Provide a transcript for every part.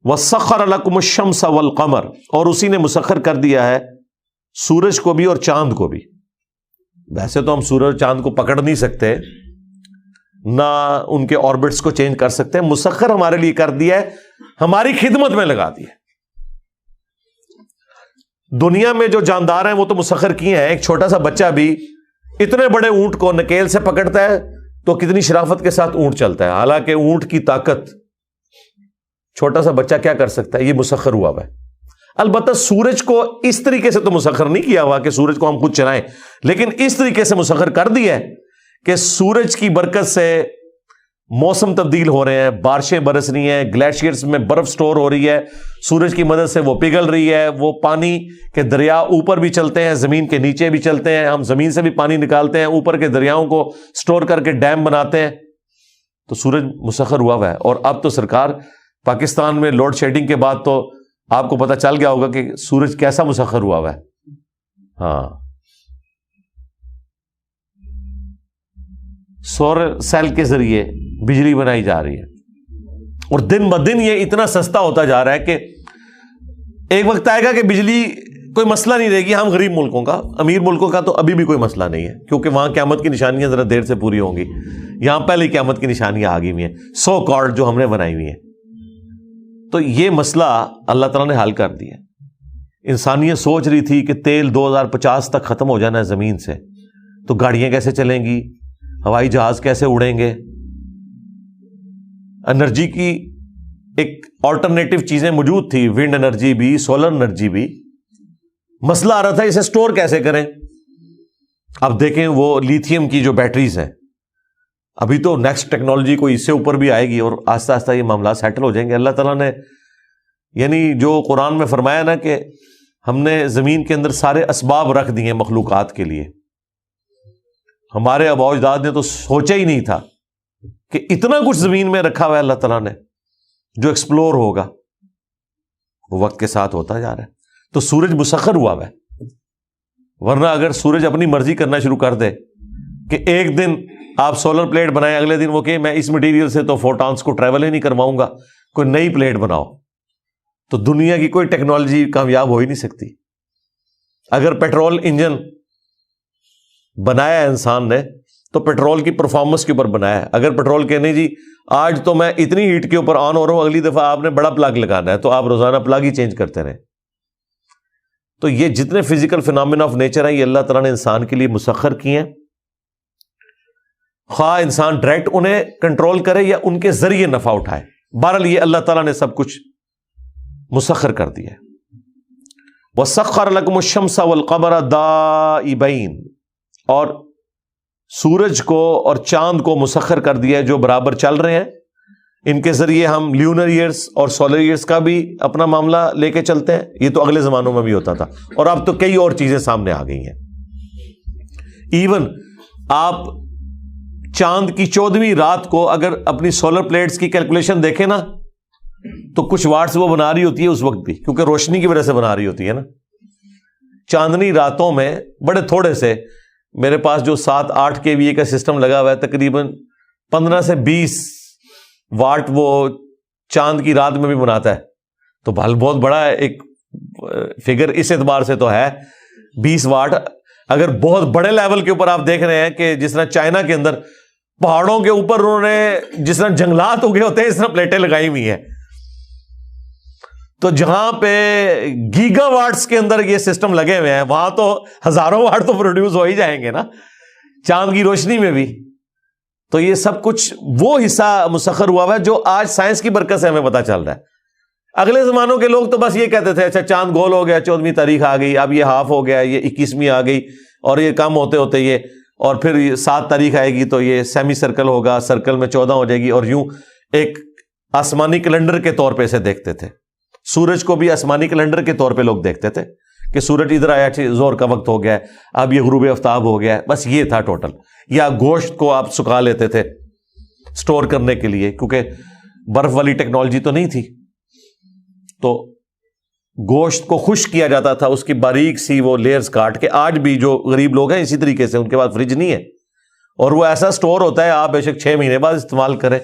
وَسَخَّرَ لَكُمُ الشَّمْسَ وَالْقَمَرَ، اور اسی نے مسخر کر دیا ہے سورج کو بھی اور چاند کو بھی. ویسے تو ہم سورج چاند کو پکڑ نہیں سکتے، نہ ان کے آربٹس کو چینج کر سکتے، مسخر ہمارے لیے کر دیا ہے، ہماری خدمت میں لگا دیا. دنیا میں جو جاندار ہیں وہ تو مسخر کیے ہیں. ایک چھوٹا سا بچہ بھی اتنے بڑے اونٹ کو نکیل سے پکڑتا ہے تو کتنی شرافت کے ساتھ اونٹ چلتا ہے، حالانکہ اونٹ کی طاقت چھوٹا سا بچہ کیا کر سکتا ہے، یہ مسخر ہوا ہے. البتہ سورج کو اس طریقے سے تو مسخر نہیں کیا ہوا کہ سورج کو ہم خود چلائیں، لیکن اس طریقے سے مسخر کر دیا ہے کہ سورج کی برکت سے موسم تبدیل ہو رہے ہیں، بارشیں برس رہی ہیں، گلیشیئرز میں برف سٹور ہو رہی ہے، سورج کی مدد سے وہ پگھل رہی ہے، وہ پانی کے دریا اوپر بھی چلتے ہیں، زمین کے نیچے بھی چلتے ہیں، ہم زمین سے بھی پانی نکالتے ہیں، اوپر کے دریاؤں کو سٹور کر کے ڈیم بناتے ہیں. تو سورج مسخر ہوا ہے. اور اب تو سرکار پاکستان میں لوڈ شیڈنگ کے بعد تو آپ کو پتہ چل گیا ہوگا کہ سورج کیسا مسخر ہوا ہے. ہاں، سولر سیل کے ذریعے بجلی بنائی جا رہی ہے، اور دن بدن یہ اتنا سستا ہوتا جا رہا ہے کہ ایک وقت آئے گا کہ بجلی کوئی مسئلہ نہیں رہے گی. ہم غریب ملکوں کا، امیر ملکوں کا تو ابھی بھی کوئی مسئلہ نہیں ہے، کیونکہ وہاں قیامت کی نشانیاں ذرا دیر سے پوری ہوں گی. یہاں پہلے قیامت کی نشانیاں آ گئی ہوئی ہیں، سو کارڈ جو ہم نے بنائی ہوئی ہیں. تو یہ مسئلہ اللہ تعالیٰ نے حل کر دیا. انسانیت سوچ رہی تھی کہ تیل 2050 تک ختم ہو جانا ہے زمین سے، تو گاڑیاں کیسے چلیں گی، ہوائی جہاز کیسے اڑیں گے. انرجی کی ایک آلٹرنیٹو چیزیں موجود تھی، ونڈ انرجی بھی، سولر انرجی بھی. مسئلہ آ رہا تھا اسے سٹور کیسے کریں. اب دیکھیں وہ لیتھیم کی جو بیٹریز ہیں، ابھی تو نیکسٹ ٹیکنالوجی کوئی اس سے اوپر بھی آئے گی اور آہستہ آہستہ یہ معاملات سیٹل ہو جائیں گے. اللہ تعالیٰ نے یعنی جو قرآن میں فرمایا نا کہ ہم نے زمین کے اندر سارے اسباب رکھ دیے مخلوقات کے لیے. ہمارے آباء و اجداد نے تو سوچا ہی نہیں تھا کہ اتنا کچھ زمین میں رکھا ہوا ہے اللہ تعالیٰ نے جو ایکسپلور ہوگا. وہ وقت کے ساتھ ہوتا جا رہا ہے. تو سورج مسخر ہوا ہے. ورنہ اگر سورج اپنی مرضی کرنا شروع کر دے کہ ایک دن آپ سولر پلیٹ بنائیں، اگلے دن وہ کہ میں اس مٹیریل سے تو فوٹونز کو ٹریول ہی نہیں کرواؤں گا، کوئی نئی پلیٹ بناؤ، تو دنیا کی کوئی ٹیکنالوجی کامیاب ہو ہی نہیں سکتی. اگر پیٹرول انجن بنایا ہے انسان نے تو پیٹرول کی پرفارمنس کے اوپر بنایا ہے. اگر پیٹرول کہ نہیں جی آج تو میں اتنی ہیٹ کے اوپر آن ہو رہا ہوں، اگلی دفعہ آپ نے بڑا پلگ لگانا ہے، تو آپ روزانہ پلگ ہی چینج کرتے رہیں. تو یہ جتنے فزیکل فینومینا آف نیچر ہیں یہ اللہ تعالیٰ نے انسان کے لیے مسخر کیے ہیں. خواہ انسان ڈائریکٹ انہیں کنٹرول کرے یا ان کے ذریعے نفع اٹھائے، بہرحال یہ اللہ تعالیٰ نے سب کچھ مسخر کر دیا ہے. وَسَخَّرَ لَكُمُ الشَّمْسَ وَالْقَمَرَ دَائِبَيْنِ، اور سورج کو اور چاند کو مسخر کر دیا ہے جو برابر چل رہے ہیں. ان کے ذریعے ہم لیونر ایئرس اور سولر ایئرس کا بھی اپنا معاملہ لے کے چلتے ہیں. یہ تو اگلے زمانوں میں بھی ہوتا تھا، اور اب تو کئی اور چیزیں سامنے آ گئی ہیں. ایون آپ چاند کی 14ویں رات کو اگر اپنی سولر پلیٹس کی کیلکولیشن دیکھیں نا تو کچھ واٹس وہ بنا رہی ہوتی ہے اس وقت بھی، کیونکہ روشنی کی وجہ سے بنا رہی ہوتی ہے نا. چاندنی راتوں میں بڑے تھوڑے سے، میرے پاس جو 7-8 kVA کا سسٹم لگا ہوا ہے، تقریباً 15 سے 20 واٹ وہ چاند کی رات میں بھی بناتا ہے. تو بہت بڑا ایک فگر اس اعتبار سے تو ہے 20 واٹ. اگر بہت بڑے لیول کے اوپر آپ دیکھ رہے ہیں کہ جس طرح چائنا کے اندر پہاڑوں کے اوپر انہوں نے جس طرح جنگلات اگے ہوتے ہیں اس طرح پلیٹیں لگائی ہوئی ہیں، تو جہاں پہ گیگا واٹس کے اندر یہ سسٹم لگے ہوئے ہیں وہاں تو ہزاروں واٹ تو پروڈیوس ہو ہی جائیں گے نا چاند کی روشنی میں بھی. تو یہ سب کچھ وہ حصہ مسخر ہوا ہے جو آج سائنس کی برکت سے ہمیں پتہ چل رہا ہے. اگلے زمانوں کے لوگ تو بس یہ کہتے تھے اچھا چاند گول ہو گیا، 14ویں تاریخ آ گئی، اب یہ ہاف ہو گیا، یہ 21ویں آ گئی، اور یہ کم ہوتے ہوتے یہ، اور پھر 7 تاریخ آئے گی تو یہ سیمی سرکل ہوگا، سرکل میں 14 ہو جائے گی، اور یوں ایک آسمانی کیلنڈر کے طور پہ اسے دیکھتے تھے. سورج کو بھی آسمانی کیلنڈر کے طور پہ لوگ دیکھتے تھے کہ سورج ادھر آیا، زور کا وقت ہو گیا ہے، اب یہ غروب آفتاب ہو گیا ہے، بس یہ تھا ٹوٹل. یا گوشت کو آپ سکھا لیتے تھے سٹور کرنے کے لیے، کیونکہ برف والی ٹیکنالوجی تو نہیں تھی، تو گوشت کو خشک کیا جاتا تھا، اس کی باریک سی وہ لیئرز کاٹ کے. آج بھی جو غریب لوگ ہیں اسی طریقے سے ان کے پاس فریج نہیں ہے، اور وہ ایسا سٹور ہوتا ہے آپ بے شک 6 مہینے بعد استعمال کریں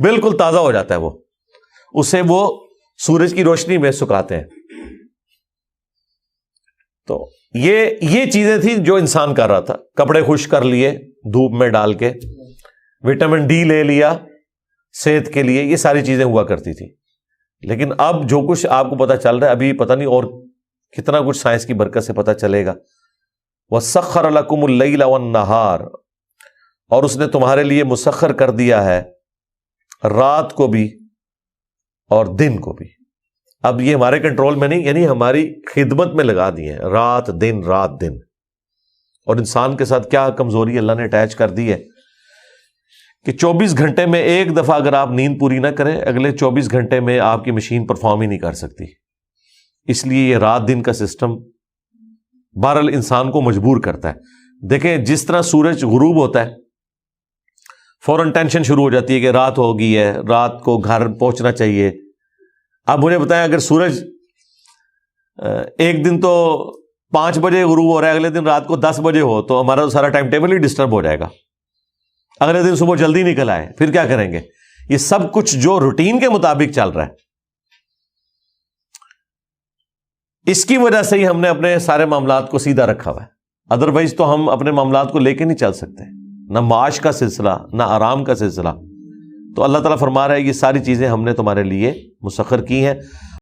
بالکل تازہ ہو جاتا ہے. وہ اسے وہ سورج کی روشنی میں سکھاتے ہیں. تو یہ چیزیں تھیں جو انسان کر رہا تھا. کپڑے خشک کر لیے دھوپ میں ڈال کے, وٹامن ڈی لے لیا صحت کے لیے, یہ ساری چیزیں ہوا کرتی تھی. لیکن اب جو کچھ آپ کو پتا چل رہا ہے, ابھی پتہ نہیں اور کتنا کچھ سائنس کی برکت سے پتہ چلے گا. وَسَخَّرَ لَكُمُ اللَّيْلَ وَالنَّهَارَ, اور اس نے تمہارے لیے مسخر کر دیا ہے رات کو بھی اور دن کو بھی. اب یہ ہمارے کنٹرول میں نہیں, یعنی ہماری خدمت میں لگا دی ہیں رات دن رات دن. اور انسان کے ساتھ کیا کمزوری اللہ نے اٹیچ کر دی ہے کہ 24 گھنٹے میں ایک دفعہ اگر آپ نیند پوری نہ کریں, اگلے 24 گھنٹے میں آپ کی مشین پرفارم ہی نہیں کر سکتی. اس لیے یہ رات دن کا سسٹم بہرحال انسان کو مجبور کرتا ہے. دیکھیں جس طرح سورج غروب ہوتا ہے فوراً ٹینشن شروع ہو جاتی ہے کہ رات ہو گئی ہے, رات کو گھر پہنچنا چاہیے. اب مجھے بتائیں اگر سورج ایک دن تو 5 بجے غروب ہو رہا ہے, اگلے دن رات کو 10 بجے ہو, تو ہمارا سارا ٹائم ٹیبل ہی ڈسٹرب ہو جائے گا. اگلے دن صبح جلدی نکل آئے, پھر کیا کریں گے؟ یہ سب کچھ جو روٹین کے مطابق چل رہا ہے, اس کی وجہ سے ہی ہم نے اپنے سارے معاملات کو سیدھا رکھا ہوا ہے. ادروائز تو ہم اپنے معاملات کو لے کے نہیں چل سکتے, نہ معاش کا سلسلہ نہ آرام کا سلسلہ. تو اللہ تعالیٰ فرما رہا ہے یہ ساری چیزیں ہم نے تمہارے لیے مسخر کی ہیں.